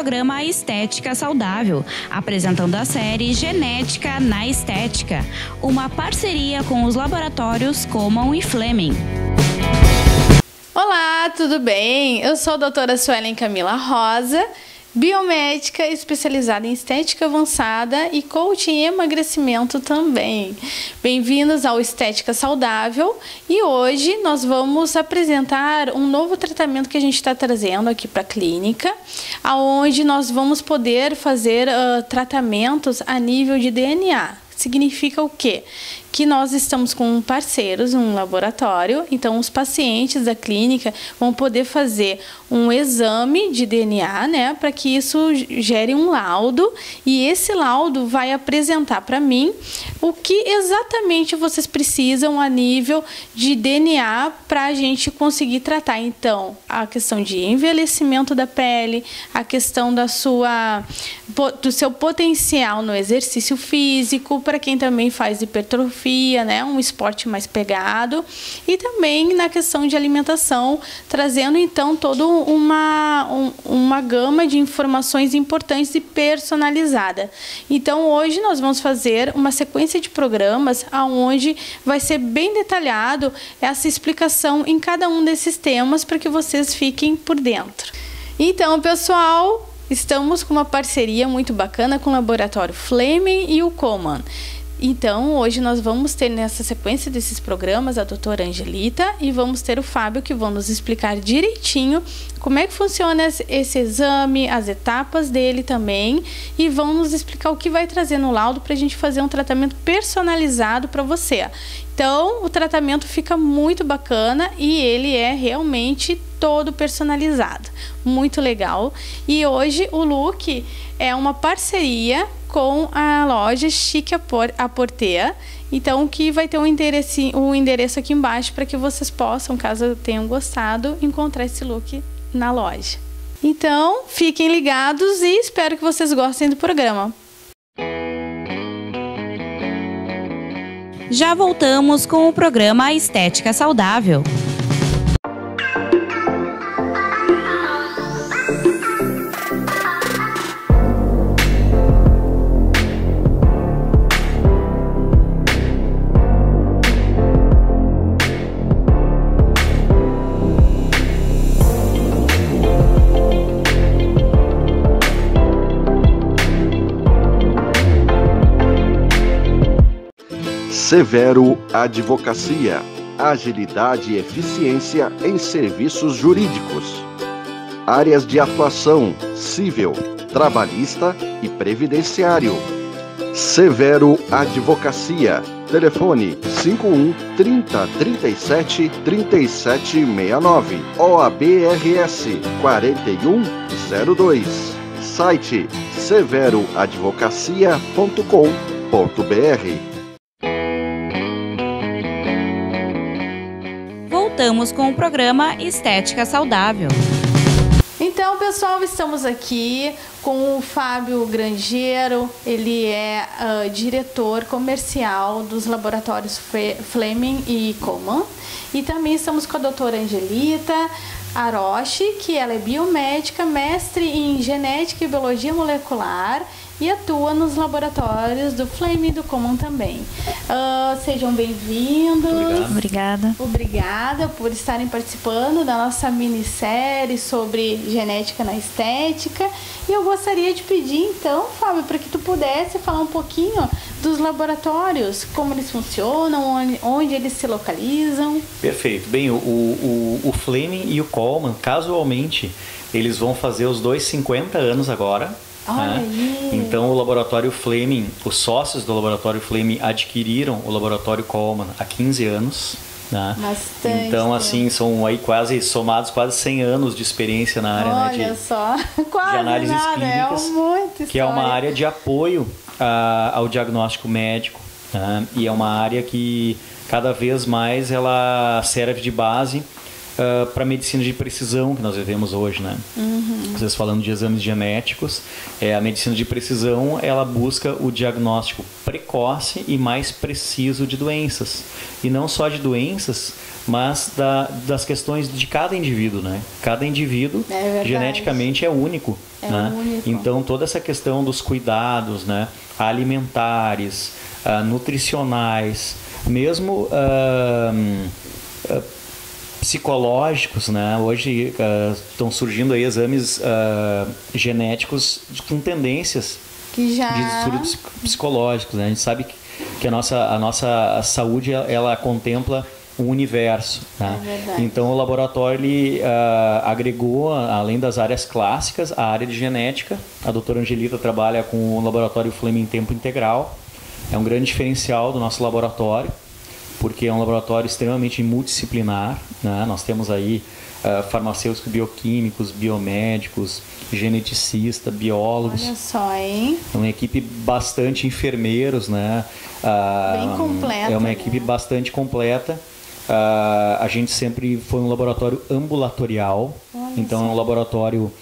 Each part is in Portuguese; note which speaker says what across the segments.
Speaker 1: programa Estética Saudável, apresentando a série Genética na Estética, uma parceria com os laboratórios Common e Fleming.
Speaker 2: Olá, tudo bem? Eu sou a doutora Suelen Camila Rosa, biomédica especializada em estética avançada e coaching em emagrecimento também. Bem-vindos ao Estética Saudável e hoje nós vamos apresentar um novo tratamento que a gente está trazendo aqui para a clínica, onde nós vamos poder fazer tratamentos a nível de DNA. Significa o quê? Que nós estamos com parceiros, um laboratório, então os pacientes da clínica vão poder fazer um exame de DNA, né, para que isso gere um laudo e esse laudo vai apresentar para mim o que exatamente vocês precisam a nível de DNA para a gente conseguir tratar, então, a questão de envelhecimento da pele, a questão do seu potencial no exercício físico, para quem também faz hipertrofia, né, um esporte mais pegado, e também na questão de alimentação, trazendo então toda uma gama de informações importantes e personalizada. Então hoje nós vamos fazer uma sequência de programas onde vai ser bem detalhado essa explicação em cada um desses temas para que vocês fiquem por dentro. Então, pessoal, estamos com uma parceria muito bacana com o laboratório Fleming e o Common. Então, hoje nós vamos ter nessa sequência desses programas a doutora Angelita e vamos ter o Fábio que vão nos explicar direitinho como é que funciona esse exame, as etapas dele também e vão nos explicar o que vai trazer no laudo para a gente fazer um tratamento personalizado para você. Então, o tratamento fica muito bacana e ele é realmente todo personalizado. Muito legal. E hoje o look é uma parceria com a loja Chique à Porter, então que vai ter um endereço aqui embaixo para que vocês possam, caso tenham gostado, encontrar esse look na loja. Então, fiquem ligados e espero que vocês gostem do programa.
Speaker 1: Já voltamos com o programa Estética Saudável.
Speaker 3: Severo Advocacia, agilidade e eficiência em serviços jurídicos. Áreas de atuação: civil, trabalhista e previdenciário. Severo Advocacia, telefone 51 30 37 3769, OABRS 4102, site severoadvocacia.com.br.
Speaker 1: Voltamos com o programa Estética Saudável.
Speaker 2: Então, pessoal, estamos aqui com o Fábio Grangeiro, ele é diretor comercial dos laboratórios Fleming e Common. E também estamos com a doutora Angelita Aroshi, que ela é biomédica, mestre em genética e biologia molecular e atua nos laboratórios do Fleming e do Common também. Sejam bem-vindos.
Speaker 1: Obrigada.
Speaker 2: Obrigada por estarem participando da nossa minissérie sobre genética na estética. E eu gostaria de pedir, então, Fábio, para que tu pudesse falar um pouquinho dos laboratórios, como eles funcionam, onde eles se localizam.
Speaker 4: Perfeito. Bem, o Fleming e o Common, casualmente, eles vão fazer os dois 50 anos agora.
Speaker 2: Olha aí.
Speaker 4: Então o laboratório Fleming, os sócios do laboratório Fleming adquiriram o laboratório Common há 15 anos. Né?
Speaker 2: Bastante.
Speaker 4: Então, assim, são aí somados quase 100 anos de experiência na área,
Speaker 2: olha,
Speaker 4: né,
Speaker 2: só. Quase
Speaker 4: de análises
Speaker 2: nada,
Speaker 4: clínicas, que é uma área de apoio ao diagnóstico médico, né? E é uma área que cada vez mais ela serve de base para a medicina de precisão que nós vivemos hoje, né? Vocês falando de exames genéticos, a medicina de precisão, ela busca o diagnóstico precoce e mais preciso de doenças. E não só de doenças, mas das questões de cada indivíduo, né? Cada indivíduo geneticamente é único. né?
Speaker 2: Único.
Speaker 4: Então, toda essa questão dos cuidados, né, alimentares, nutricionais, mesmo psicológicos, né? Hoje estão surgindo aí exames genéticos com tendências de distúrbios psicológicos, né? A gente sabe que a nossa saúde ela contempla o universo, né? Então o laboratório ele agregou, além das áreas clássicas, a área de genética. A doutora Angelita trabalha com o laboratório Fleming em tempo integral. É um grande diferencial do nosso laboratório, porque é um laboratório extremamente multidisciplinar, né? Nós temos aí farmacêuticos, bioquímicos, biomédicos, geneticistas, biólogos.
Speaker 2: Olha só, hein?
Speaker 4: É uma equipe bastante enfermeiros, né?
Speaker 2: Bem completa.
Speaker 4: É uma equipe bastante completa. A gente sempre foi um laboratório ambulatorial.
Speaker 2: Olha
Speaker 4: então
Speaker 2: só.
Speaker 4: É um laboratório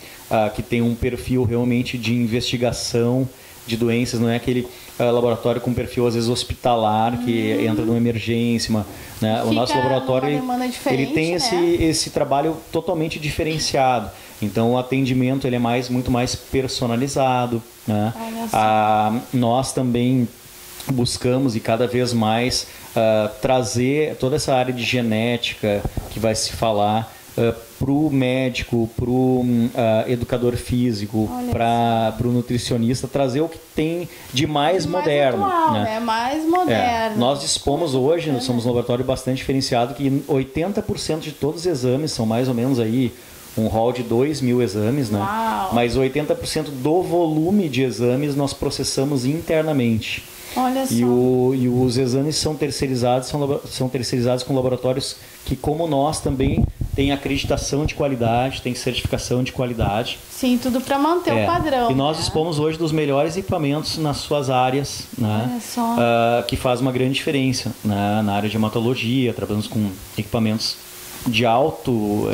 Speaker 4: que tem um perfil realmente de investigação de doenças, não é aquele laboratório com perfil às vezes hospitalar que entra numa emergência, né? O nosso laboratório ele tem esse trabalho totalmente diferenciado. Então o atendimento ele é muito mais personalizado, né? Nós também buscamos e cada vez mais trazer toda essa área de genética que vai se falar para o médico, para o educador físico, para o nutricionista, trazer o que tem de mais moderno.
Speaker 2: Atual,
Speaker 4: né?
Speaker 2: Mais moderno.
Speaker 4: Nós dispomos hoje, nós somos um laboratório bastante diferenciado, que 80% de todos os exames são mais ou menos aí um rol de 2.000 exames, né?
Speaker 2: Uau.
Speaker 4: Mas 80% do volume de exames nós processamos internamente.
Speaker 2: Olha só.
Speaker 4: E os exames são terceirizados com laboratórios que, como nós, também têm acreditação de qualidade, têm certificação de qualidade.
Speaker 2: Sim, tudo para manter o padrão.
Speaker 4: E nós dispomos hoje dos melhores equipamentos nas suas áreas, né?
Speaker 2: Olha só.
Speaker 4: Que faz uma grande diferença, né? Na área de hematologia, trabalhamos com equipamentos de alto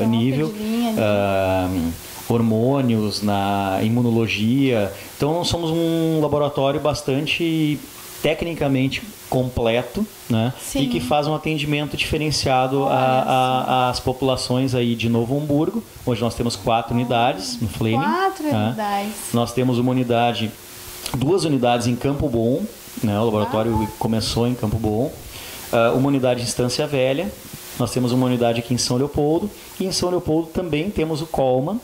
Speaker 4: nível,
Speaker 2: de linha,
Speaker 4: hormônios, na imunologia. Então, nós somos um laboratório bastante tecnicamente completo, né?
Speaker 2: Sim.
Speaker 4: E que faz um atendimento diferenciado às populações aí de Novo Hamburgo. Hoje nós temos 4 unidades no Fleming.
Speaker 2: 4 unidades.
Speaker 4: Nós temos duas unidades em Campo Bom, né? O laboratório começou em Campo Bom. Uma unidade em Estância Velha. Nós temos uma unidade aqui em São Leopoldo. E em São Leopoldo também temos o Colman.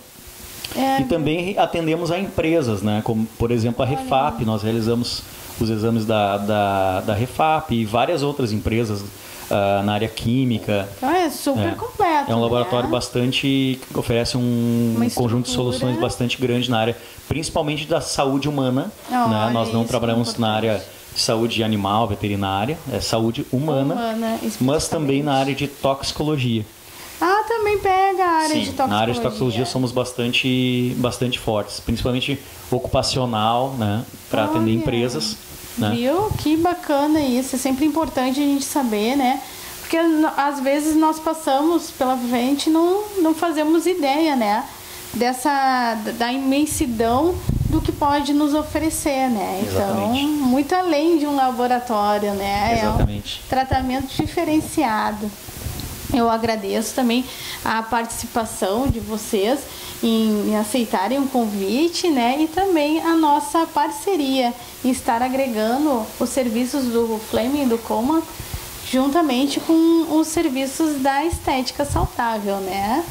Speaker 4: E também atendemos a empresas, né? Como, por exemplo, a Refap. Nós realizamos os exames da Refap e várias outras empresas na área química.
Speaker 2: Então é super completo.
Speaker 4: É um laboratório bastante que oferece um conjunto de soluções bastante grande na área, principalmente da saúde humana. Né? Nós não trabalhamos na área de saúde animal, veterinária, é saúde humana, mas também na área de toxicologia.
Speaker 2: Também pega a área de toxicologia.
Speaker 4: Na área de toxicologia somos bastante fortes, principalmente ocupacional, né, para atender empresas. Né?
Speaker 2: Viu? Que bacana isso. É sempre importante a gente saber, né? Porque às vezes nós passamos pela frente e não fazemos ideia, né? Da imensidão do que pode nos oferecer, né?
Speaker 4: Exatamente.
Speaker 2: Então, muito além de um laboratório, né?
Speaker 4: Exatamente.
Speaker 2: É um tratamento diferenciado. Eu agradeço também a participação de vocês em aceitarem o convite, né? E também a nossa parceria em estar agregando os serviços do Fleming e do Colman juntamente com os serviços da estética saudável, né?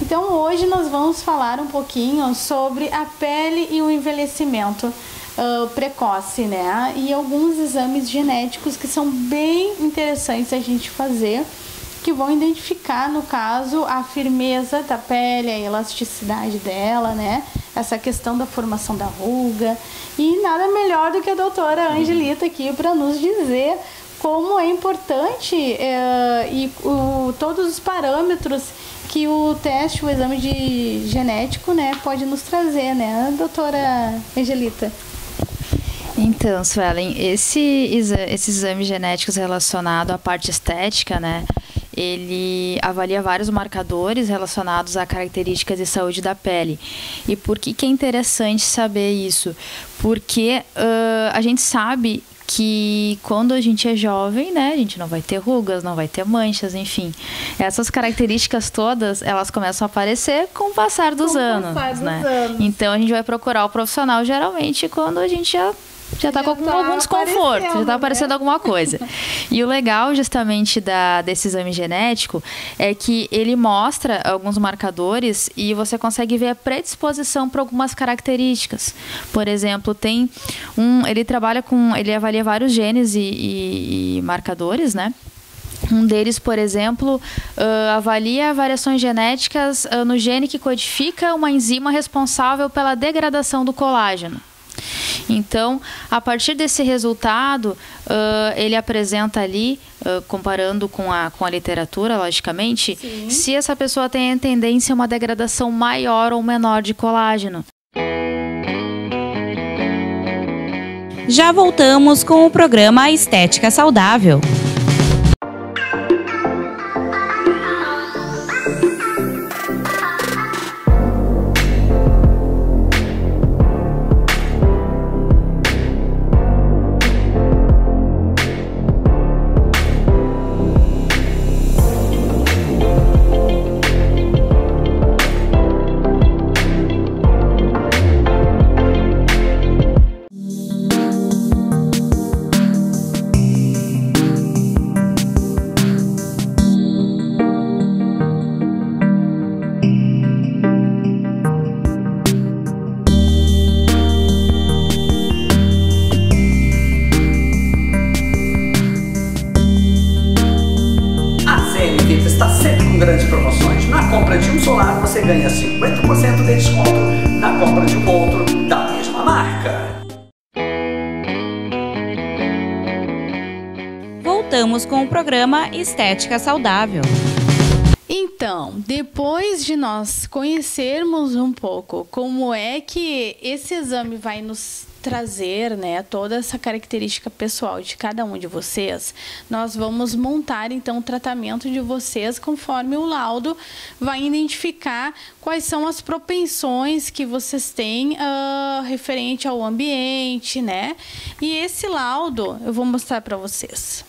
Speaker 2: Então hoje nós vamos falar um pouquinho sobre a pele e o envelhecimento precoce, né? E alguns exames genéticos que são bem interessantes a gente fazer, que vão identificar, no caso, a firmeza da pele, a elasticidade dela, né? Essa questão da formação da ruga. E nada melhor do que a doutora Angelita aqui para nos dizer como é importante todos os parâmetros que o teste, o exame de genético, né, pode nos trazer, né, doutora Angelita?
Speaker 5: Então, Suelen, esses exames genéticos relacionados à parte estética, né, ele avalia vários marcadores relacionados a características de saúde da pele. E por que é interessante saber isso? Porque a gente sabe que quando a gente é jovem, né, a gente não vai ter rugas, não vai ter manchas, enfim. Essas características todas, elas começam a aparecer com o passar dos anos, né? Então a gente vai procurar o profissional geralmente quando a gente já está com algum desconforto, já está aparecendo alguma coisa. E o legal justamente desse exame genético é que ele mostra alguns marcadores e você consegue ver a predisposição para algumas características. Por exemplo, ele avalia vários genes e marcadores, né? Um deles, por exemplo, avalia variações genéticas no gene que codifica uma enzima responsável pela degradação do colágeno. Então, a partir desse resultado, ele apresenta ali, comparando com a literatura, logicamente, sim, se essa pessoa tem a tendência a uma degradação maior ou menor de colágeno.
Speaker 1: Já voltamos com o programa Estética Saudável.
Speaker 6: Está sempre com grandes promoções. Na compra de um solar você ganha 50% de desconto na compra de um outro da mesma marca.
Speaker 1: Voltamos com o programa Estética Saudável.
Speaker 2: Então, depois de nós conhecermos um pouco como é que esse exame vai nos trazer, né, toda essa característica pessoal de cada um de vocês, nós vamos montar então o tratamento de vocês conforme o laudo vai identificar quais são as propensões que vocês têm referente ao ambiente, né? E esse laudo eu vou mostrar para vocês.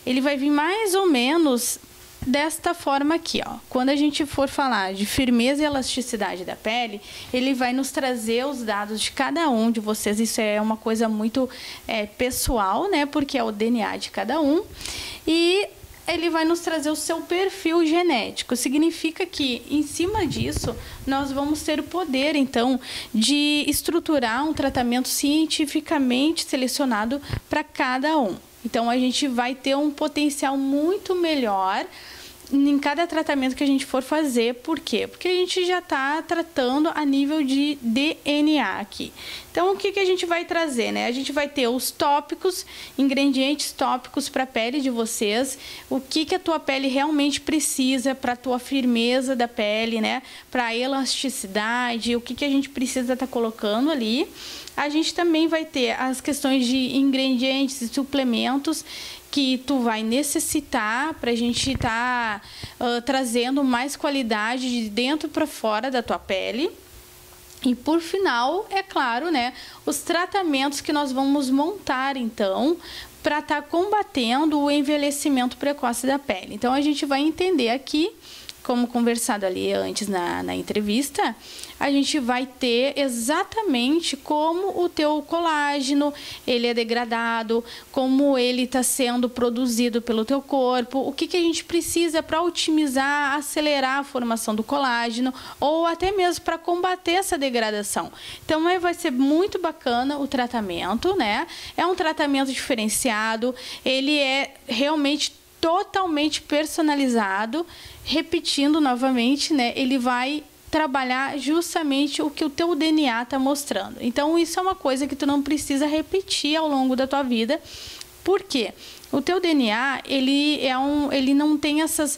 Speaker 2: Ele vai vir mais ou menos desta forma aqui, ó. Quando a gente for falar de firmeza e elasticidade da pele, ele vai nos trazer os dados de cada um de vocês. Isso é uma coisa muito pessoal, né? Porque é o DNA de cada um. E ele vai nos trazer o seu perfil genético. Significa que, em cima disso, nós vamos ter o poder, então, de estruturar um tratamento cientificamente selecionado para cada um. Então, a gente vai ter um potencial muito melhor em cada tratamento que a gente for fazer. Por quê? Porque a gente já está tratando a nível de DNA aqui. Então, o que a gente vai trazer, né? A gente vai ter os tópicos, ingredientes tópicos para a pele de vocês, o que a tua pele realmente precisa para a tua firmeza da pele, né? Para a elasticidade, o que a gente precisa estar colocando ali. A gente também vai ter as questões de ingredientes e suplementos que tu vai necessitar para a gente estar trazendo mais qualidade de dentro para fora da tua pele. E por final, é claro, né, os tratamentos que nós vamos montar então para estar combatendo o envelhecimento precoce da pele. Então a gente vai entender aqui, como conversado ali antes na entrevista, a gente vai ter exatamente como o teu colágeno ele é degradado, como ele está sendo produzido pelo teu corpo, o que a gente precisa para otimizar, acelerar a formação do colágeno ou até mesmo para combater essa degradação. Então vai ser muito bacana o tratamento, né? É um tratamento diferenciado, ele é realmente totalmente personalizado. Repetindo novamente, né, ele vai trabalhar justamente o que o teu DNA está mostrando. Então, isso é uma coisa que tu não precisa repetir ao longo da tua vida. Por quê? O teu DNA, ele não tem essas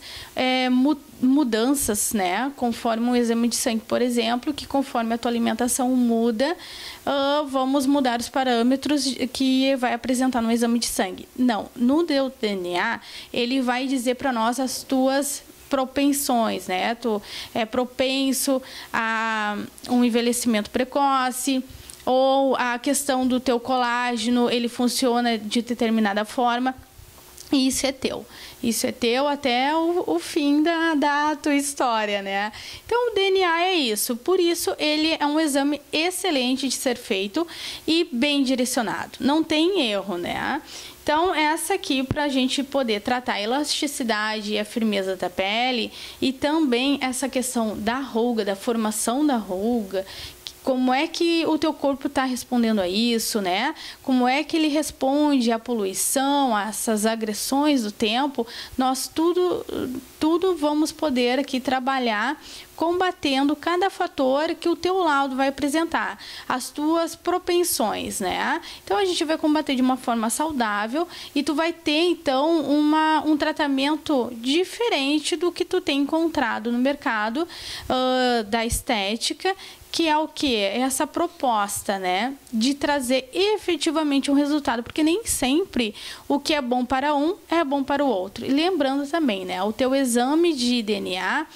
Speaker 2: mudanças, né? Conforme um exame de sangue, por exemplo, que conforme a tua alimentação muda, vamos mudar os parâmetros que vai apresentar no exame de sangue. Não, no teu DNA, ele vai dizer para nós as tuas propensões, né? Tu é propenso a um envelhecimento precoce, ou a questão do teu colágeno, ele funciona de determinada forma. E isso é teu. Isso é teu até o fim da tua história, né? Então, o DNA é isso. Por isso, ele é um exame excelente de ser feito e bem direcionado. Não tem erro, né? Então, essa aqui para a gente poder tratar a elasticidade e a firmeza da pele e também essa questão da ruga, da formação da ruga, como é que o teu corpo está respondendo a isso, né? Como é que ele responde à poluição, a essas agressões do tempo. Nós tudo vamos poder aqui trabalhar combatendo cada fator que o teu laudo vai apresentar, as tuas propensões, né? Então, a gente vai combater de uma forma saudável e tu vai ter, então, um tratamento diferente do que tu tem encontrado no mercado da estética, que é o quê? É essa proposta, né, de trazer efetivamente um resultado, porque nem sempre o que é bom para um é bom para o outro. E lembrando também, né, o teu exame de DNA,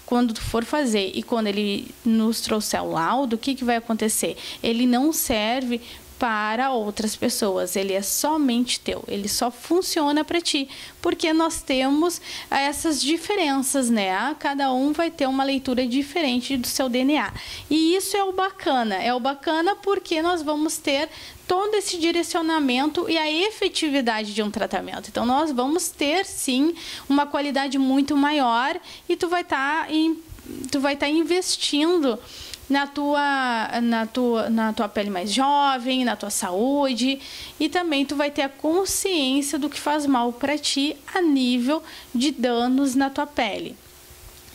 Speaker 2: quando tu for fazer e quando ele nos trouxer o laudo, o que vai acontecer? Ele não serve para outras pessoas, ele é somente teu, ele só funciona para ti, porque nós temos essas diferenças, né? Cada um vai ter uma leitura diferente do seu DNA. E isso é o bacana porque nós vamos ter todo esse direcionamento e a efetividade de um tratamento. Então, nós vamos ter, sim, uma qualidade muito maior e tu vai estar investindo na tua pele mais jovem, na tua saúde, e também tu vai ter a consciência do que faz mal para ti a nível de danos na tua pele.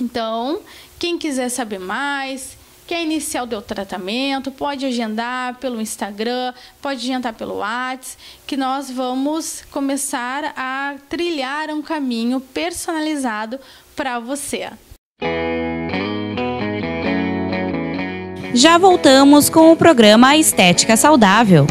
Speaker 2: Então, quem quiser saber mais, quer iniciar o teu tratamento, pode agendar pelo Instagram, pode agendar pelo WhatsApp, que nós vamos começar a trilhar um caminho personalizado para você.
Speaker 1: Já voltamos com o programa Estética Saudável.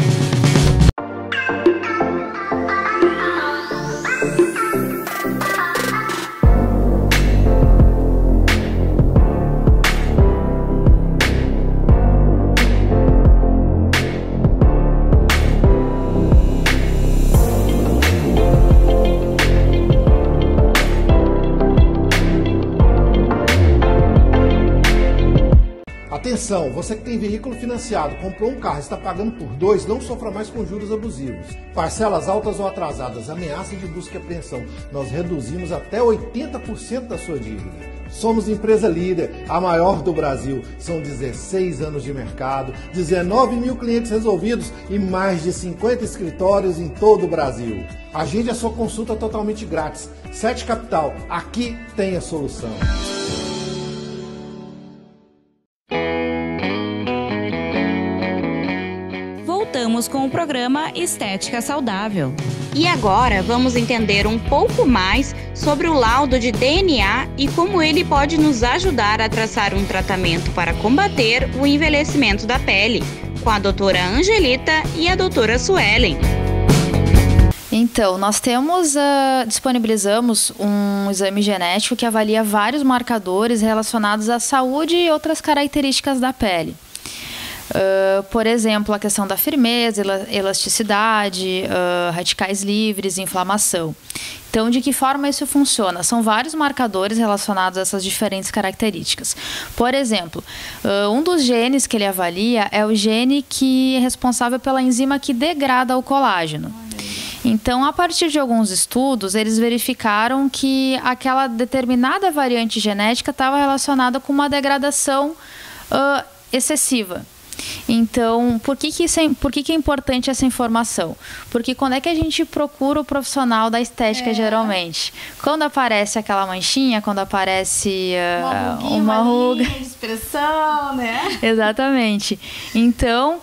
Speaker 7: Atenção, você que tem veículo financiado, comprou um carro e está pagando por 2, não sofra mais com juros abusivos. Parcelas altas ou atrasadas, ameaça de busca e apreensão. Nós reduzimos até 80% da sua dívida. Somos empresa líder, a maior do Brasil. São 16 anos de mercado, 19 mil clientes resolvidos e mais de 50 escritórios em todo o Brasil. Agende a sua consulta totalmente grátis. 7 Capital, aqui tem a solução.
Speaker 1: Voltamos com o programa Estética Saudável. E agora vamos entender um pouco mais sobre o laudo de DNA e como ele pode nos ajudar a traçar um tratamento para combater o envelhecimento da pele, com a doutora Angelita e a doutora Suelen.
Speaker 5: Então, nós disponibilizamos um exame genético que avalia vários marcadores relacionados à saúde e outras características da pele. Por exemplo, a questão da firmeza, elasticidade, radicais livres, inflamação. Então, de que forma isso funciona? São vários marcadores relacionados a essas diferentes características. Por exemplo, um dos genes que ele avalia é o gene que é responsável pela enzima que degrada o colágeno. Então, a partir de alguns estudos, eles verificaram que aquela determinada variante genética estava relacionada com uma degradação excessiva. Então, por que é importante essa informação? Porque quando é que a gente procura o profissional da estética, geralmente? Quando aparece aquela manchinha, quando aparece uma ruga.
Speaker 2: De expressão, né?
Speaker 5: Exatamente. Então,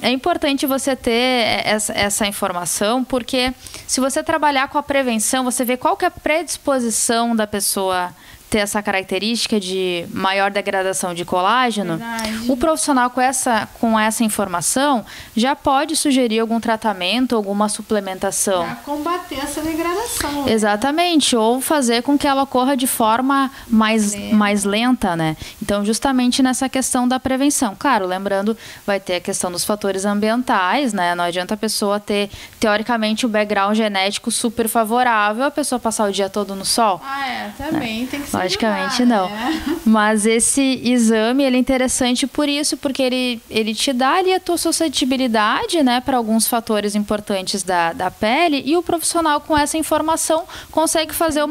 Speaker 5: é importante você ter essa informação, porque se você trabalhar com a prevenção, você vê qual que é a predisposição da pessoa ter essa característica de maior degradação de colágeno, o profissional com essa informação já pode sugerir algum tratamento, alguma suplementação.
Speaker 2: Para combater essa degradação.
Speaker 5: Exatamente, ou fazer com que ela ocorra de forma mais lenta, né? Então, justamente nessa questão da prevenção. Claro, lembrando, vai ter a questão dos fatores ambientais, né? Não adianta a pessoa ter, teoricamente, o background genético super favorável, a pessoa passar o dia todo no sol.
Speaker 2: Também tem que ser.
Speaker 5: Logicamente não. Mas esse exame, ele é interessante por isso, porque ele te dá ali a tua suscetibilidade, né, para alguns fatores importantes da pele, e o profissional com essa informação consegue fazer o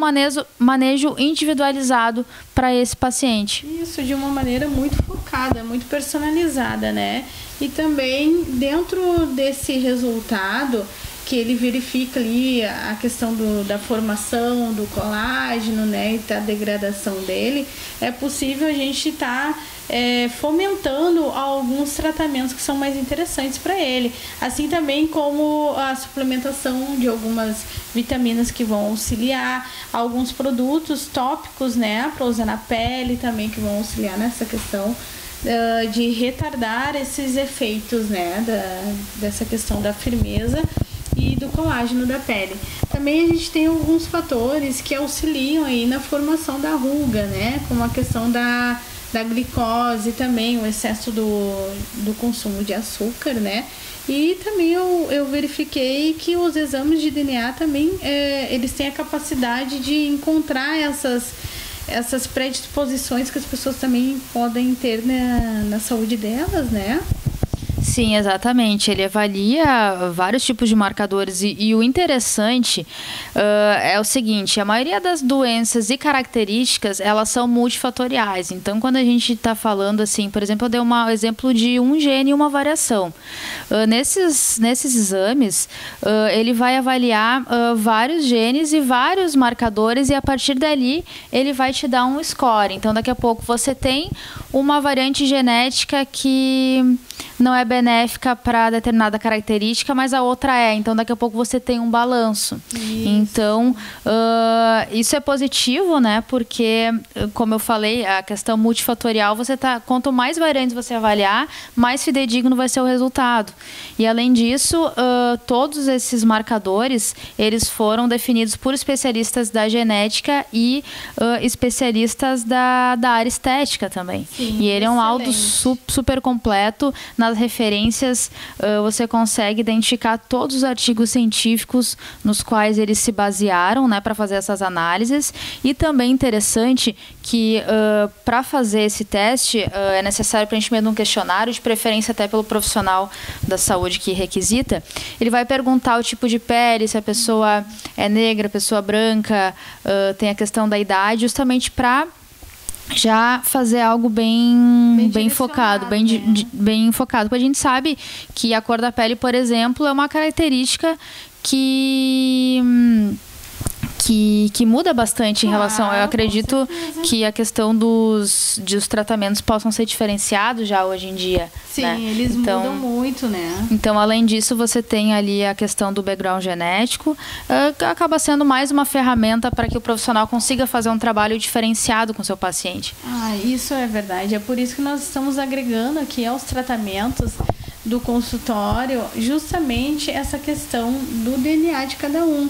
Speaker 5: manejo individualizado para esse paciente.
Speaker 2: Isso, de uma maneira muito focada, muito personalizada, né? E também dentro desse resultado que ele verifica ali a questão da formação do colágeno, né, e da degradação dele, é possível a gente estar fomentando alguns tratamentos que são mais interessantes para ele. Assim também como a suplementação de algumas vitaminas que vão auxiliar, alguns produtos tópicos, né, para usar na pele também, que vão auxiliar nessa questão de retardar esses efeitos, né, dessa questão da firmeza e do colágeno da pele. Também a gente tem alguns fatores que auxiliam aí na formação da ruga, né, como a questão da glicose também, o excesso do consumo de açúcar, né, e também eu verifiquei que os exames de DNA também, eles têm a capacidade de encontrar essas predisposições que as pessoas também podem ter na saúde delas, né?
Speaker 5: Sim, exatamente. Ele avalia vários tipos de marcadores e o interessante é o seguinte: a maioria das doenças e características, elas são multifatoriais. Então, quando a gente está falando assim, por exemplo, eu dei um exemplo de um gene e uma variação. Nesses exames, ele vai avaliar vários genes e vários marcadores, e a partir dali ele vai te dar um score. Então, daqui a pouco você tem uma variante genética que não é benéfica para determinada característica, mas a outra é. Então, daqui a pouco você tem um balanço. Isso. Então, isso é positivo, né? Porque, como eu falei, a questão multifatorial, quanto mais variantes você avaliar, mais fidedigno vai ser o resultado. E, além disso, todos esses marcadores, eles foram definidos por especialistas da genética e especialistas da área estética também. Sim, e ele é um laudo super completo. Nas referências, você consegue identificar todos os artigos científicos nos quais eles se basearam, né, para fazer essas análises. E também interessante que para fazer esse teste é necessário preenchimento de um questionário, de preferência até pelo profissional da saúde que requisita. Ele vai perguntar o tipo de pele, se a pessoa é negra, pessoa branca, tem a questão da idade, justamente para já fazer algo bem focado, bem focado. Porque a gente sabe que a cor da pele, por exemplo, é uma característica que muda bastante em relação. Eu acredito que a questão dos tratamentos possam ser diferenciados já hoje em dia.
Speaker 2: Sim,
Speaker 5: né?
Speaker 2: Eles mudam muito, né?
Speaker 5: Então, além disso, você tem ali a questão do background genético, que acaba sendo mais uma ferramenta para que o profissional consiga fazer um trabalho diferenciado com o seu paciente.
Speaker 2: Isso é verdade. É por isso que nós estamos agregando aqui aos tratamentos do consultório justamente essa questão do DNA de cada um.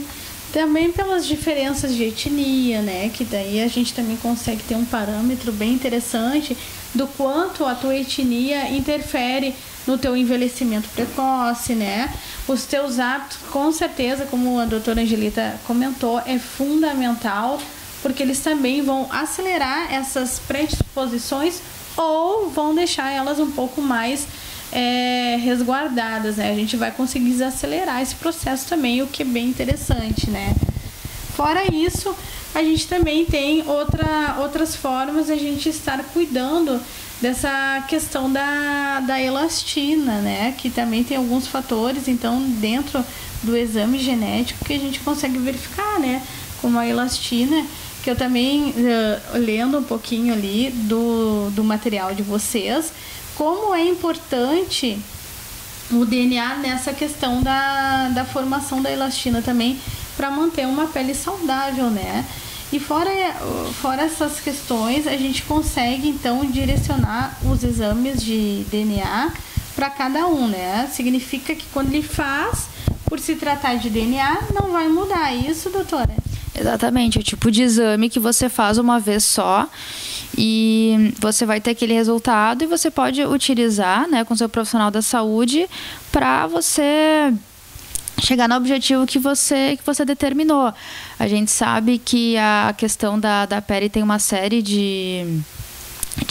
Speaker 2: Também pelas diferenças de etnia, né? Que daí a gente também consegue ter um parâmetro bem interessante do quanto a tua etnia interfere no teu envelhecimento precoce, né? Os teus hábitos, com certeza, como a doutora Angelita comentou, é fundamental, porque eles também vão acelerar essas predisposições ou vão deixar elas um pouco mais resguardadas, né? A gente vai conseguir desacelerar esse processo também, o que é bem interessante, né? Fora isso, a gente também tem outras formas de a gente estar cuidando dessa questão da elastina, né? Que também tem alguns fatores, então, dentro do exame genético que a gente consegue verificar, né? Como a elastina, que eu também, lendo um pouquinho ali do material de vocês, como é importante o DNA nessa questão da formação da elastina também para manter uma pele saudável, né? E fora essas questões, a gente consegue, então, direcionar os exames de DNA para cada um, né? Significa que quando ele faz, por se tratar de DNA, não vai mudar. Isso, doutora?
Speaker 5: Exatamente, é o tipo de exame que você faz uma vez só e você vai ter aquele resultado e você pode utilizar, né, com seu profissional da saúde para você chegar no objetivo que você determinou. A gente sabe que a questão da pele tem uma série de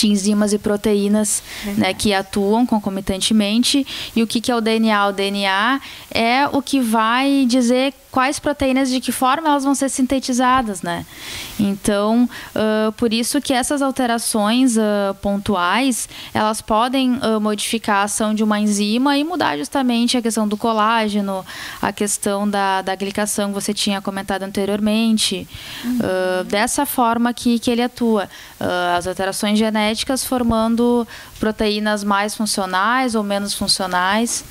Speaker 5: enzimas e proteínas, né, que atuam concomitantemente. E o que é o DNA? O DNA é o que vai dizer quais proteínas, de que forma elas vão ser sintetizadas, né? Então, por isso que essas alterações pontuais, elas podem modificar a ação de uma enzima e mudar justamente a questão do colágeno, a questão da glicação que você tinha comentado anteriormente. Dessa forma que ele atua. As alterações genéticas formando proteínas mais funcionais ou menos funcionais.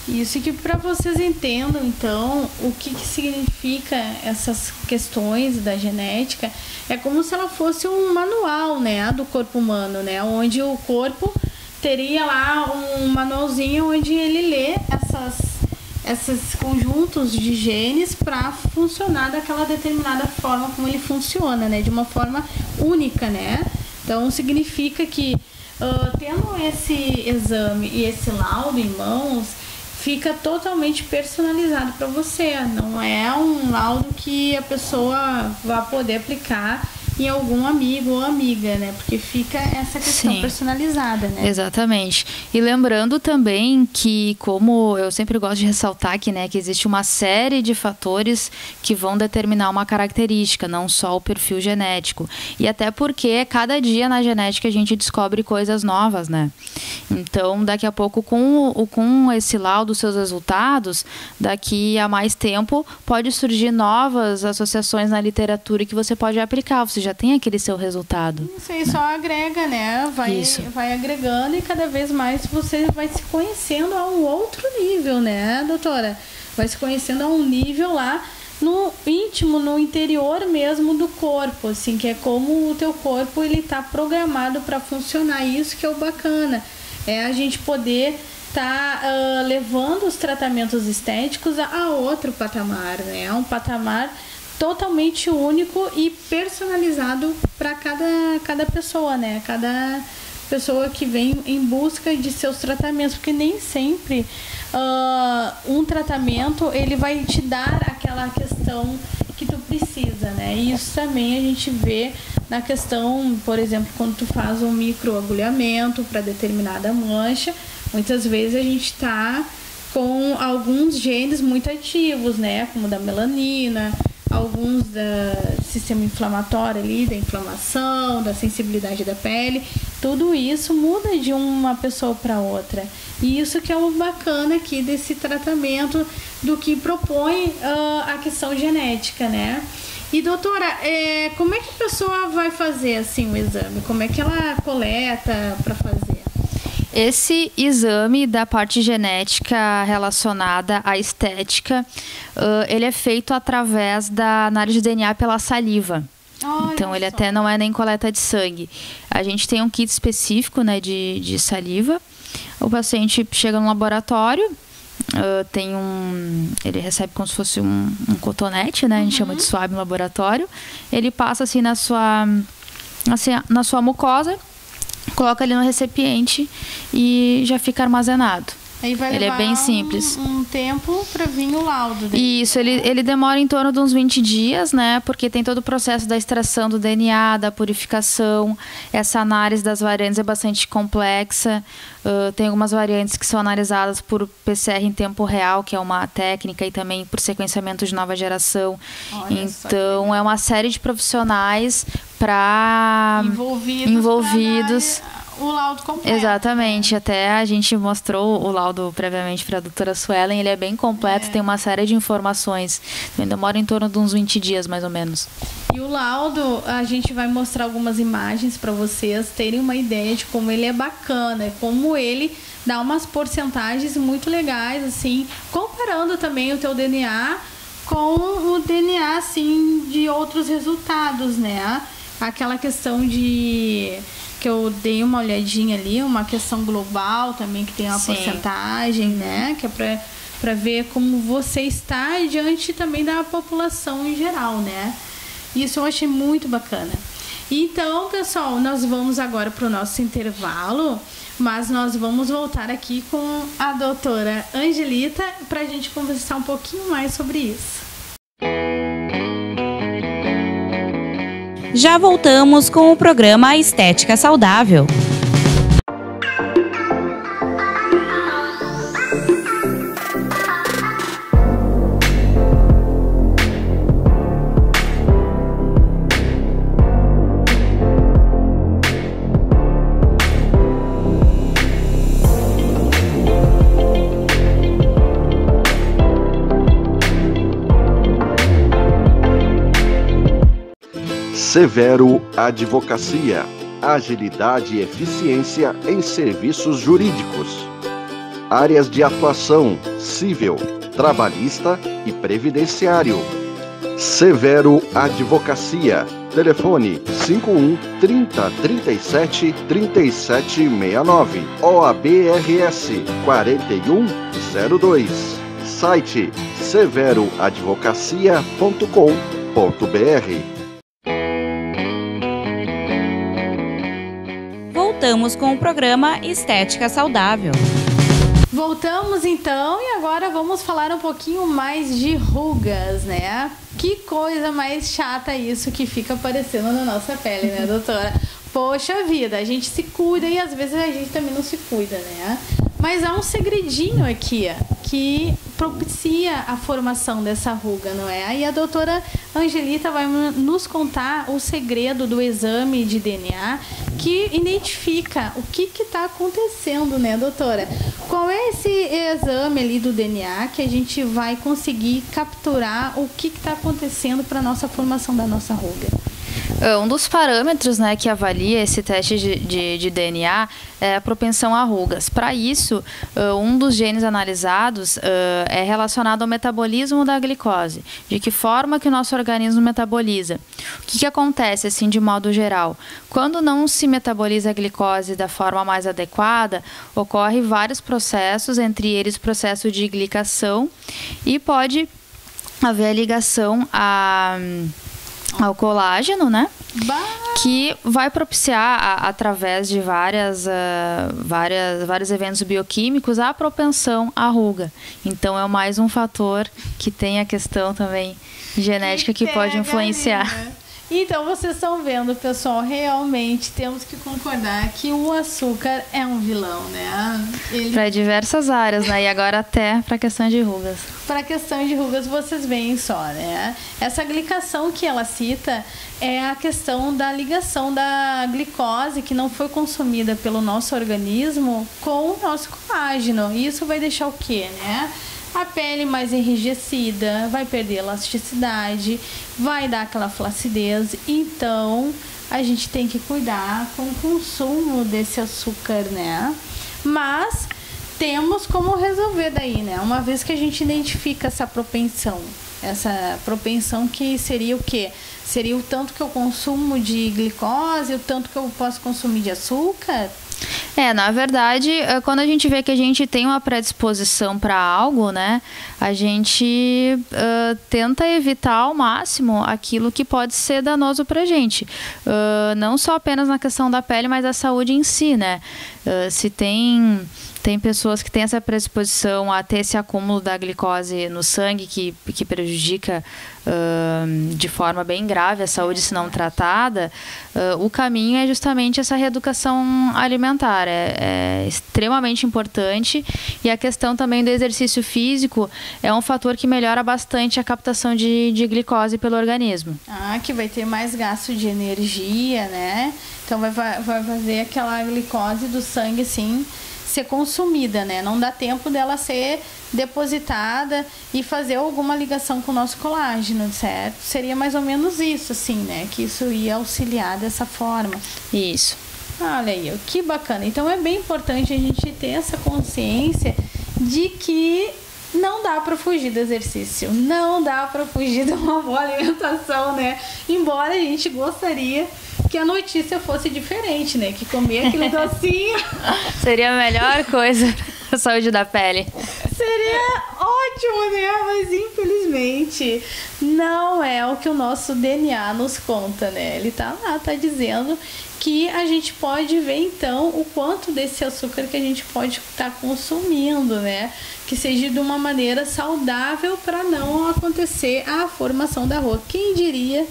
Speaker 2: Isso, que para vocês entendam, então, o que significa essas questões da genética, é como se ela fosse um manual, né, do corpo humano, né, onde o corpo teria lá um manualzinho onde ele lê esses conjuntos de genes para funcionar daquela determinada forma como ele funciona, né, de uma forma única, né. Então, significa que, tendo esse exame e esse laudo em mãos, fica totalmente personalizado para você. Não é um laudo que a pessoa vai poder aplicar em algum amigo ou amiga, né? Porque fica essa questão personalizada, né?
Speaker 5: Exatamente. E lembrando também que, como eu sempre gosto de ressaltar aqui, né, que existe uma série de fatores que vão determinar uma característica, não só o perfil genético. E até porque cada dia na genética a gente descobre coisas novas, né? Então, daqui a pouco, com esse laudo, seus resultados, daqui a mais tempo, pode surgir novas associações na literatura que você pode aplicar. Você já tem aquele seu resultado.
Speaker 2: Isso aí, né? Só agrega, né? Vai agregando e cada vez mais você vai se conhecendo a um outro nível, né, doutora? Vai se conhecendo a um nível lá no íntimo, no interior mesmo do corpo, assim, que é como o teu corpo ele tá programado para funcionar. Isso que é o bacana. É a gente poder tá levando os tratamentos estéticos a outro patamar, né? Um patamar totalmente único e personalizado para cada pessoa, né? Cada pessoa que vem em busca de seus tratamentos, porque nem sempre um tratamento ele vai te dar aquela questão que tu precisa, né? E isso também a gente vê na questão, por exemplo, quando tu faz um microagulhamento para determinada mancha, muitas vezes a gente tá com alguns genes muito ativos, né? Como da melanina, alguns do sistema inflamatório ali, da inflamação, da sensibilidade da pele. Tudo isso muda de uma pessoa para outra. E isso que é o bacana aqui desse tratamento, do que propõe a questão genética, né? E doutora, como é que a pessoa vai fazer assim o exame? Como é que ela coleta para fazer?
Speaker 5: Esse exame da parte genética relacionada à estética, ele é feito através da análise de DNA pela saliva. Então, ele até não é nem coleta de sangue. A gente tem um kit específico, né, de saliva. O paciente chega no laboratório, ele recebe como se fosse um cotonete, né? A gente chama de swab no laboratório. Ele passa assim na sua mucosa, coloca ali no recipiente e já fica armazenado.
Speaker 2: Aí vai
Speaker 5: ele
Speaker 2: levar
Speaker 5: é bem simples.
Speaker 2: Um tempo para vir o laudo dele.
Speaker 5: Isso, ele demora em torno de uns 20 dias, né? Porque tem todo o processo da extração do DNA, da purificação. Essa análise das variantes é bastante complexa. Tem algumas variantes que são analisadas por PCR em tempo real, que é uma técnica, e também por sequenciamento de nova geração. Então, é uma série de profissionais envolvidos.
Speaker 2: O laudo completo.
Speaker 5: Exatamente, até a gente mostrou o laudo previamente para a doutora Suelen, ele é bem completo, tem uma série de informações, demora em torno de uns 20 dias mais ou menos.
Speaker 2: E o laudo, a gente vai mostrar algumas imagens para vocês terem uma ideia de como ele é bacana, como ele dá umas porcentagens muito legais, assim, comparando também o teu DNA com o DNA, assim, de outros resultados, né? Aquela questão de... que eu dei uma olhadinha ali, uma questão global também, que tem uma porcentagem, né? Que é para ver como você está diante também da população em geral, né? Isso eu achei muito bacana. Então, pessoal, nós vamos agora para o nosso intervalo, mas nós vamos voltar aqui com a doutora Angelita para a gente conversar um pouquinho mais sobre isso.
Speaker 1: Já voltamos com o programa Estética Saudável.
Speaker 3: Severo Advocacia, agilidade e eficiência em serviços jurídicos. Áreas de atuação: civil, trabalhista e previdenciário. Severo Advocacia. Telefone 51 30 37 3769. OABRS 4102. Site severoadvocacia.com.br.
Speaker 1: Voltamos com o programa Estética Saudável.
Speaker 2: Voltamos então e agora vamos falar um pouquinho mais de rugas, né? Que coisa mais chata isso que fica aparecendo na nossa pele, né, doutora? Poxa vida, a gente se cuida e às vezes a gente também não se cuida, né? Mas há um segredinho aqui, que propicia a formação dessa ruga, não é? Aí a doutora Angelita vai nos contar o segredo do exame de DNA que identifica o que está acontecendo, né, doutora? Qual é esse exame ali do DNA que a gente vai conseguir capturar o que está acontecendo para a nossa formação da nossa ruga?
Speaker 5: Um dos parâmetros, né, que avalia esse teste de DNA é a propensão a rugas. Para isso, um dos genes analisados é relacionado ao metabolismo da glicose. De que forma que o nosso organismo metaboliza? O que acontece, assim, de modo geral? Quando não se metaboliza a glicose da forma mais adequada, ocorre vários processos, entre eles o processo de glicação, e pode haver a ligação ao colágeno, né? Que vai propiciar, através de vários eventos bioquímicos, a propensão à ruga. Então, é mais um fator que tem a questão também genética que pode influenciar.
Speaker 2: Então, vocês estão vendo, pessoal, realmente temos que concordar que o açúcar é um vilão, né?
Speaker 5: Para diversas áreas, né? E agora até para a questão de rugas.
Speaker 2: Para a questão de rugas, vocês veem só, né? Essa glicação que ela cita é a questão da ligação da glicose que não foi consumida pelo nosso organismo com o nosso colágeno. E isso vai deixar o quê, né? A pele mais enrijecida, vai perder elasticidade, vai dar aquela flacidez. Então, a gente tem que cuidar com o consumo desse açúcar, né? Mas temos como resolver daí, né? Uma vez que a gente identifica essa propensão que seria o quê? Seria o tanto que eu consumo de glicose, o tanto que eu posso consumir de açúcar?
Speaker 5: Na verdade, quando a gente vê que a gente tem uma predisposição para algo, né, a gente tenta evitar ao máximo aquilo que pode ser danoso para a gente. Não só apenas na questão da pele, mas da saúde em si, né? Se tem pessoas que têm essa predisposição a ter esse acúmulo da glicose no sangue que prejudica de forma bem grave a saúde se não tratada, o caminho é justamente essa reeducação alimentar. É extremamente importante, e a questão também do exercício físico é um fator que melhora bastante a captação de glicose pelo organismo.
Speaker 2: Que vai ter mais gasto de energia, né? Então vai fazer aquela glicose do sangue, assim, ser consumida, né? Não dá tempo dela ser depositada e fazer alguma ligação com o nosso colágeno, certo? Seria mais ou menos isso, assim, né? Que isso ia auxiliar dessa forma.
Speaker 5: Isso.
Speaker 2: Olha aí, que bacana. Então é bem importante a gente ter essa consciência de que não dá para fugir do exercício, não dá para fugir de uma boa alimentação, né? Embora a gente gostaria que a notícia fosse diferente, né? Que comer aquele docinho
Speaker 5: seria a melhor coisa para a saúde da pele.
Speaker 2: Seria ótimo, né? Mas infelizmente não é o que o nosso DNA nos conta, né? Ele tá lá, tá dizendo que a gente pode ver então o quanto desse açúcar que a gente pode estar consumindo, né? Que seja de uma maneira saudável para não acontecer a formação da ruga. Quem diria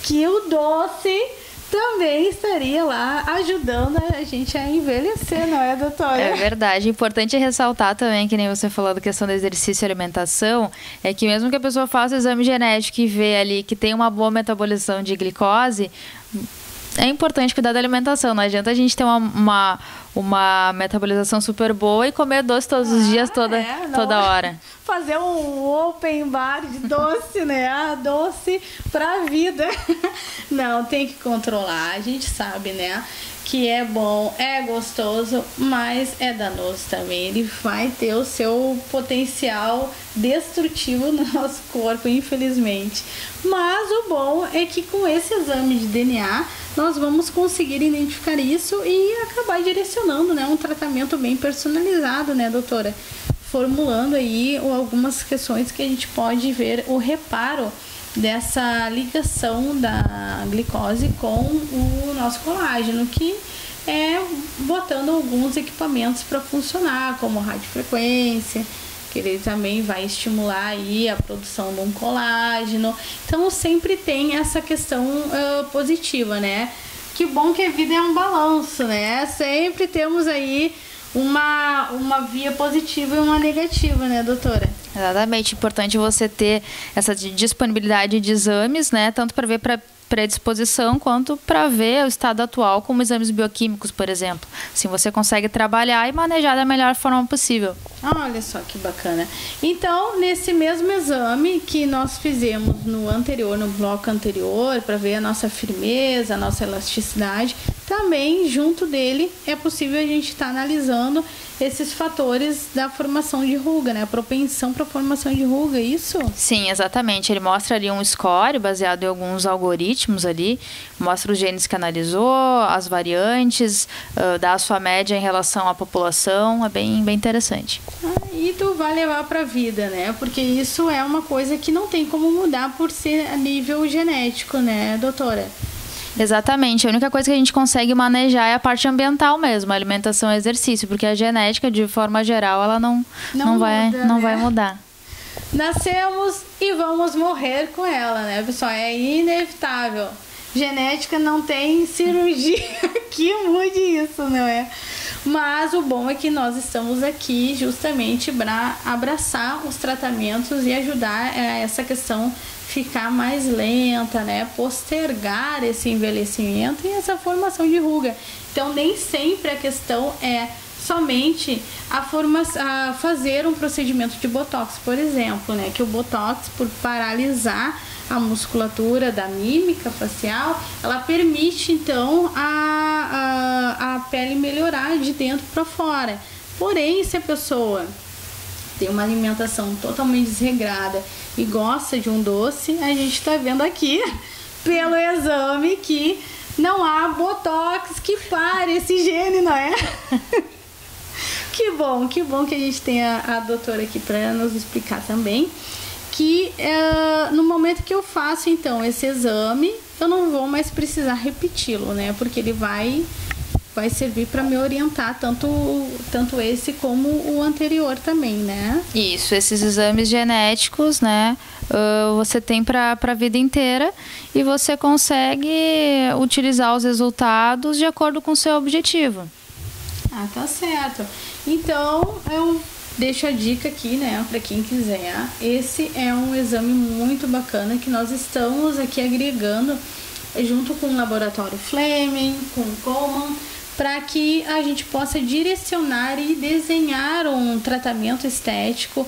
Speaker 2: que o doce também estaria lá ajudando a gente a envelhecer, não é, doutora?
Speaker 5: É verdade. Importante ressaltar também, que nem você falou da questão do exercício e alimentação, é que mesmo que a pessoa faça o exame genético e vê ali que tem uma boa metabolização de glicose, é importante cuidar da alimentação. Não adianta a gente ter uma metabolização super boa e comer doce todos os dias, toda hora.
Speaker 2: Fazer um open bar de doce, né? Doce pra vida. Não, tem que controlar. A gente sabe, né? Que é bom, é gostoso, mas é danoso também. Ele vai ter o seu potencial destrutivo no nosso corpo, infelizmente. Mas o bom é que com esse exame de DNA, nós vamos conseguir identificar isso e acabar direcionando, né, um tratamento bem personalizado, né, doutora? Formulando aí algumas questões que a gente pode ver o reparo dessa ligação da glicose com o nosso colágeno, que é botando alguns equipamentos para funcionar, como radiofrequência, que ele também vai estimular aí a produção de um colágeno. Então sempre tem essa questão positiva, né? Que bom que a vida é um balanço, né? Sempre temos aí uma via positiva e uma negativa, né, doutora?
Speaker 5: Exatamente. Importante você ter essa disponibilidade de exames, né? Tanto para ver predisposição quanto para ver o estado atual, como exames bioquímicos, por exemplo. Assim você consegue trabalhar e manejar da melhor forma possível.
Speaker 2: Olha só que bacana. Então, nesse mesmo exame que nós fizemos no bloco anterior, para ver a nossa firmeza, a nossa elasticidade, também junto dele é possível a gente estar analisando esses fatores da formação de ruga, né? A propensão para a formação de ruga, isso?
Speaker 5: Sim, exatamente. Ele mostra ali um score baseado em alguns algoritmos ali, mostra os genes que analisou, as variantes, dá a sua média em relação à população, é bem interessante.
Speaker 2: E tu vai levar para a vida, né? Porque isso é uma coisa que não tem como mudar por ser a nível genético, né, doutora?
Speaker 5: Exatamente. A única coisa que a gente consegue manejar é a parte ambiental mesmo, a alimentação e exercício, porque a genética, de forma geral, ela não vai mudar.
Speaker 2: Nascemos e vamos morrer com ela, né, pessoal? É inevitável. Genética não tem cirurgia que mude isso, não é? Mas o bom é que nós estamos aqui justamente para abraçar os tratamentos e ajudar essa questão ficar mais lenta, né? Postergar esse envelhecimento e essa formação de ruga. Então, nem sempre a questão é somente a fazer um procedimento de botox, por exemplo, né? Que o botox, por paralisar a musculatura da mímica facial, ela permite então a pele melhorar de dentro para fora. Porém, se a pessoa tem uma alimentação totalmente desregrada e gosta de um doce, a gente está vendo aqui pelo exame que não há botox que pare esse gene, não é? Que bom que a gente tem a doutora aqui para nos explicar também que no momento que eu faço então esse exame, eu não vou mais precisar repeti-lo, né? Porque ele vai servir para me orientar tanto esse como o anterior também, né?
Speaker 5: Isso, esses exames genéticos, né? Você tem para a vida inteira e você consegue utilizar os resultados de acordo com o seu objetivo.
Speaker 2: Ah, tá certo. Então, eu deixo a dica aqui, né, para quem quiser. Esse é um exame muito bacana que nós estamos aqui agregando junto com o laboratório Fleming, com o Coleman, para que a gente possa direcionar e desenhar um tratamento estético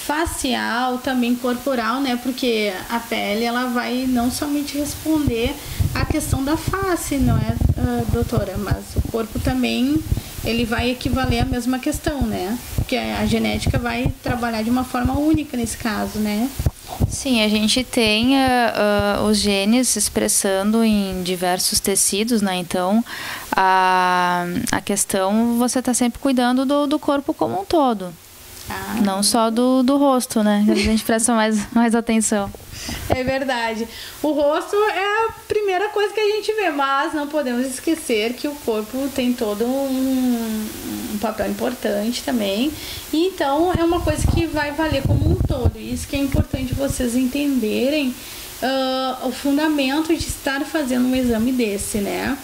Speaker 2: facial, também corporal, né? Porque a pele, ela vai não somente responder à questão da face, não é, doutora? Mas o corpo também, ele vai equivaler à mesma questão, né? porque a genética vai trabalhar de uma forma única nesse caso, né?
Speaker 5: Sim, a gente tem os genes se expressando em diversos tecidos, né? Então, a questão, você está sempre cuidando do corpo como um todo. Não só do rosto, né? A gente presta mais atenção.
Speaker 2: É verdade. O rosto é a primeira coisa que a gente vê, mas não podemos esquecer que o corpo tem todo um papel importante também. E então é uma coisa que vai valer como um todo. Isso que é importante vocês entenderem o fundamento de estar fazendo um exame desse, né?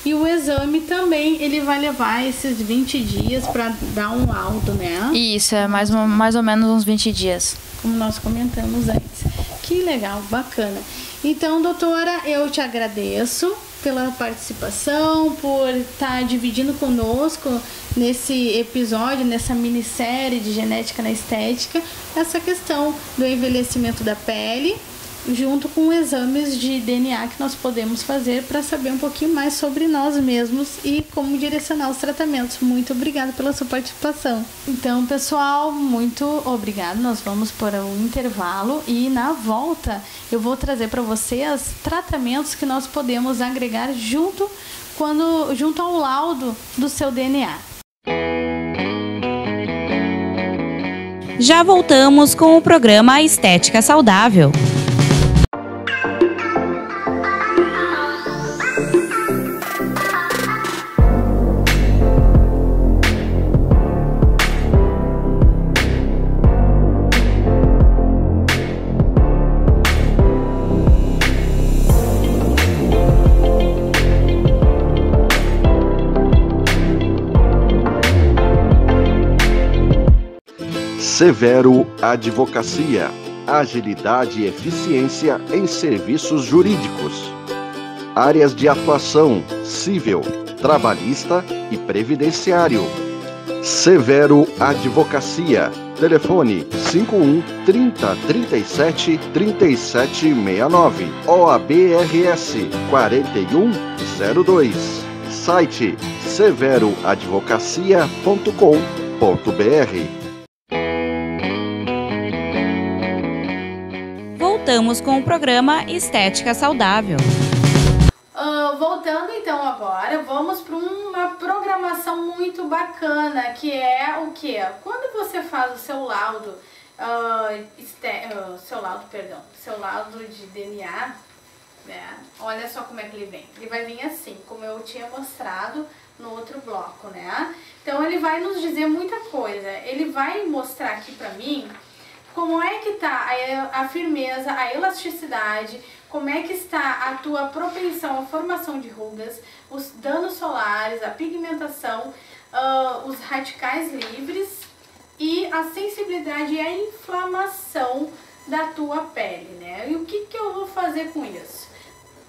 Speaker 2: E o exame também, ele vai levar esses 20 dias para dar um laudo, né?
Speaker 5: Isso, é mais ou menos uns 20 dias.
Speaker 2: Como nós comentamos antes. Que legal, bacana. Então, doutora, eu te agradeço pela participação, por estar dividindo conosco nesse episódio, nessa minissérie de Genética na Estética, essa questão do envelhecimento da pele, junto com exames de DNA que nós podemos fazer para saber um pouquinho mais sobre nós mesmos e como direcionar os tratamentos. Muito obrigada pela sua participação. Então, pessoal, muito obrigada. Nós vamos para um intervalo e na volta eu vou trazer para vocês tratamentos que nós podemos agregar junto ao laudo do seu DNA.
Speaker 1: Já voltamos com o programa Estética Saudável.
Speaker 3: Severo Advocacia, agilidade e eficiência em serviços jurídicos. Áreas de atuação: civil, trabalhista e previdenciário. Severo Advocacia, telefone 51 30 37 3769, OABRS 4102, site severoadvocacia.com.br.
Speaker 1: Voltamos com o programa Estética Saudável.
Speaker 2: Voltando então agora, vamos para uma programação muito bacana, que é o quê? Quando você faz o seu laudo, seu laudo de DNA, né? Olha só como é que ele vem. Ele vai vir assim, como eu tinha mostrado no outro bloco, né? Então ele vai nos dizer muita coisa. Ele vai mostrar aqui para mim como é que tá a firmeza, a elasticidade, como é que está a tua propensão à formação de rugas, os danos solares, a pigmentação, os radicais livres e a sensibilidade e a inflamação da tua pele, né? E o que eu vou fazer com isso?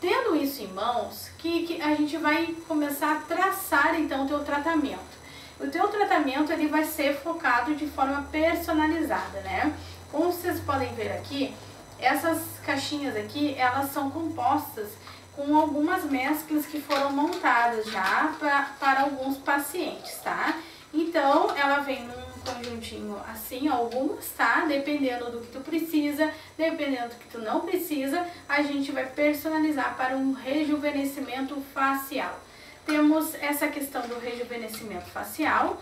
Speaker 2: Tendo isso em mãos, que a gente vai começar a traçar então o teu tratamento. O teu tratamento ele vai ser focado de forma personalizada, né? Como vocês podem ver aqui, essas caixinhas aqui, elas são compostas com algumas mesclas que foram montadas já para alguns pacientes, tá? Então, ela vem num conjuntinho assim, algumas, tá? Dependendo do que tu precisa, dependendo do que tu não precisa, a gente vai personalizar para um rejuvenescimento facial. Temos essa questão do rejuvenescimento facial,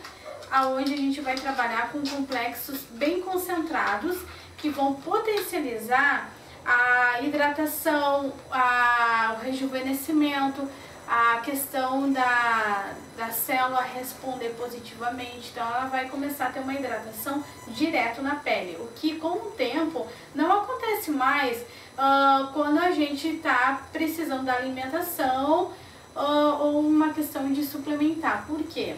Speaker 2: aonde a gente vai trabalhar com complexos bem concentrados que vão potencializar a hidratação, o rejuvenescimento, a questão da célula responder positivamente. Então ela vai começar a ter uma hidratação direto na pele, o que com o tempo não acontece mais quando a gente está precisando da alimentação ou uma questão de suplementar. Por quê?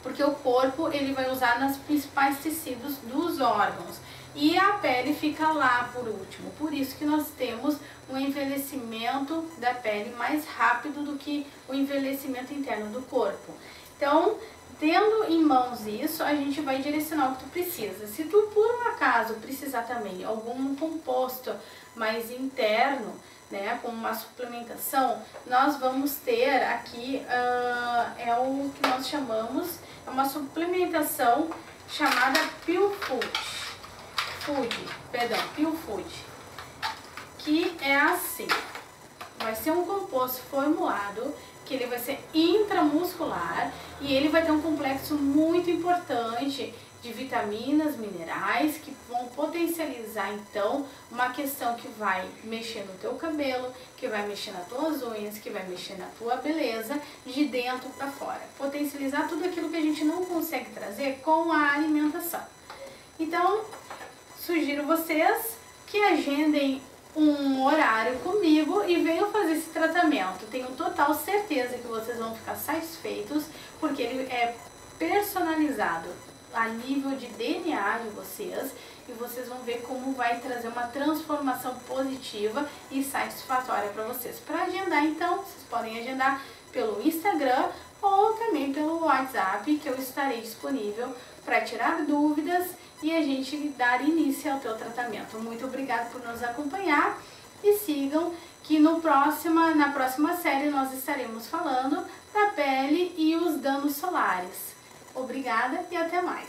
Speaker 2: Porque o corpo ele vai usar nos principais tecidos dos órgãos e a pele fica lá por último. Por isso que nós temos um envelhecimento da pele mais rápido do que o envelhecimento interno do corpo. Então, tendo em mãos isso, a gente vai direcionar o que tu precisa. Se tu por um acaso precisar também algum composto mais interno, né, com uma suplementação, nós vamos ter aqui, é o que nós chamamos, é uma suplementação chamada Peel Food, que é assim, vai ser um composto formulado que ele vai ser intramuscular e ele vai ter um complexo muito importante de vitaminas, minerais, que vão potencializar então uma questão que vai mexer no teu cabelo, que vai mexer nas tuas unhas, que vai mexer na tua beleza, de dentro para fora. Potencializar tudo aquilo que a gente não consegue trazer com a alimentação. Então, sugiro vocês que agendem um horário comigo e venham fazer esse tratamento. Tenho total certeza que vocês vão ficar satisfeitos, porque ele é personalizado a nível de DNA de vocês e vocês vão ver como vai trazer uma transformação positiva e satisfatória para vocês. Para agendar, então, vocês podem agendar pelo Instagram ou também pelo WhatsApp, que eu estarei disponível para tirar dúvidas e a gente dar início ao teu tratamento. Muito obrigada por nos acompanhar e sigam que na próxima série nós estaremos falando da pele e os danos solares. Obrigada e até mais!